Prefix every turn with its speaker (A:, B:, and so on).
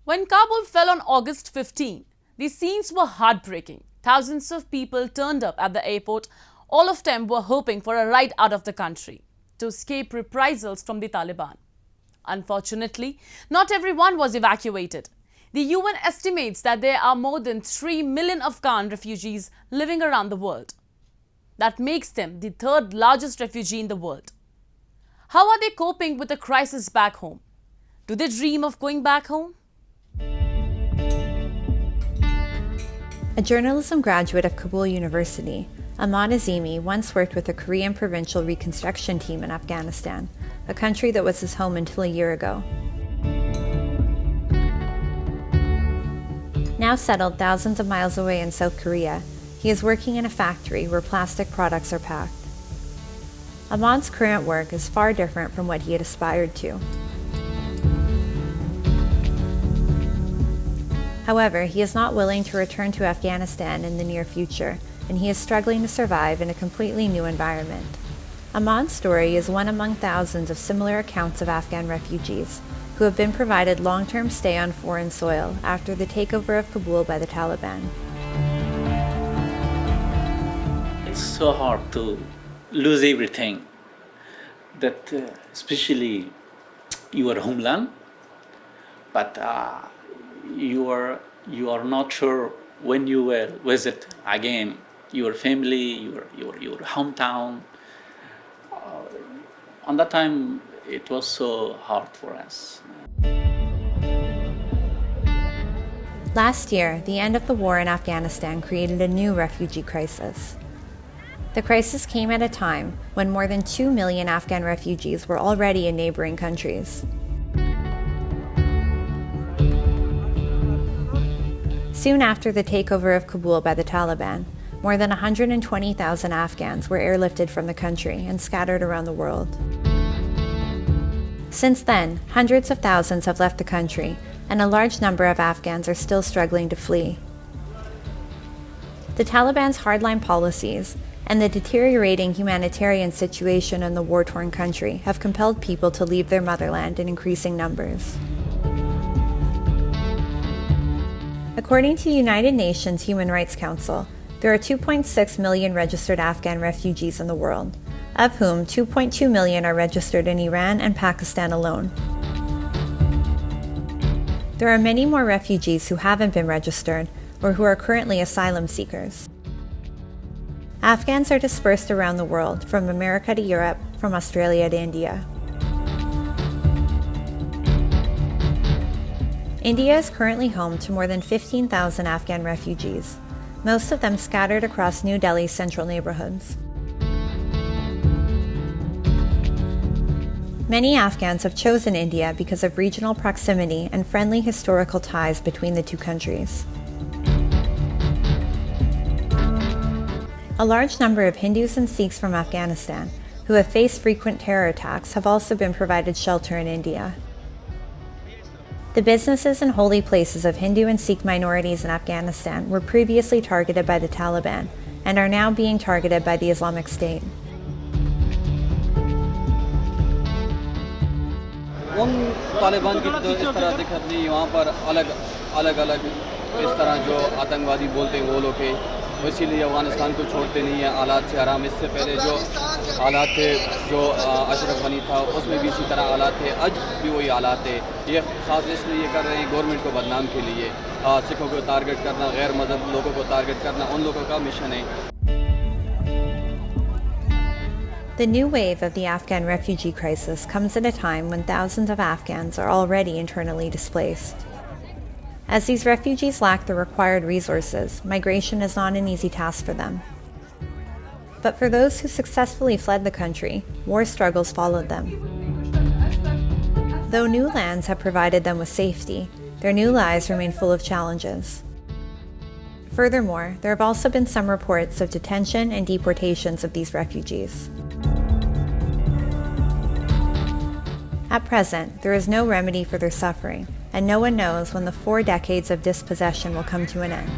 A: When Kabul fell on August 15, the scenes were heartbreaking. Thousands of people turned up at the airport. All of them were hoping for a ride out of the country to escape reprisals from the Taliban. Unfortunately, not everyone was evacuated. The UN estimates that there are more than 3 million Afghan refugees living around the world. That makes them the third largest refugee in the world. How are they coping with the crisis back home? Do they dream of going back home?
B: A journalism graduate of Kabul University, Ahmad Azimi once worked with the Korean Provincial Reconstruction Team in Afghanistan, a country that was his home until a year ago. Now settled thousands of miles away in South Korea, he is working in a factory where plastic products are packed. Ahmad's current work is far different from what he had aspired to. However, he is not willing to return to Afghanistan in the near future, and he is struggling to survive in a completely new environment. Ahmad's story is one among thousands of similar accounts of Afghan refugees who have been provided long-term stay on foreign soil after the takeover of Kabul by the Taliban.
C: It's so hard to lose everything, that especially your homeland, but you are not sure when you will visit again your family, your hometown. On that time, it was so hard for us.
B: Last year, the end of the war in Afghanistan created a new refugee crisis. The crisis came at a time when more than 2 million Afghan refugees were already in neighboring countries. Soon after the takeover of Kabul by the Taliban, more than 120,000 Afghans were airlifted from the country and scattered around the world. Since then, hundreds of thousands have left the country, and a large number of Afghans are still struggling to flee. The Taliban's hardline policies and the deteriorating humanitarian situation in the war-torn country have compelled people to leave their motherland in increasing numbers. According to the United Nations Human Rights Council, there are 2.6 million registered Afghan refugees in the world, of whom 2.2 million are registered in Iran and Pakistan alone. There are many more refugees who haven't been registered or who are currently asylum seekers. Afghans are dispersed around the world, from America to Europe, from Australia to India. India is currently home to more than 15,000 Afghan refugees, most of them scattered across New Delhi's central neighborhoods. Many Afghans have chosen India because of regional proximity and friendly historical ties between the two countries. A large number of Hindus and Sikhs from Afghanistan, who have faced frequent terror attacks, have also been provided shelter in India. The businesses and holy places of Hindu and Sikh minorities in Afghanistan were previously targeted by the Taliban and are now being targeted by the Islamic State.
D: उन तालिबान की तो इस तरह दिक्कत नहीं, वहाँ पर अलग इस तरह जो आतंकवादी बोलते हैं वो लोग के, इसीलिए अफगानिस्तान को छोड़ते नहीं है हालात से आराम। इससे पहले जो हालात थे, जो अशरफ गनी था, उसमें भी इसी तरह हालात थे, आज भी वही हालात है। ये खास इसलिए ये कर रहे हैं गवर्नमेंट को बदनाम के लिए, सिखों को टारगेट करना, गैर मजहब लोगों को टारगेट करना उन लोगों का मिशन है।
B: The new wave of the Afghan refugee crisis comes at a time when thousands of Afghans are already internally displaced. As these refugees lack the required resources, migration is not an easy task for them. But for those who successfully fled the country, war struggles followed them. Though new lands have provided them with safety, their new lives remain full of challenges. Furthermore, there have also been some reports of detention and deportations of these refugees. At present, there is no remedy for their suffering, and no one knows when the 4 decades of dispossession will come to an end.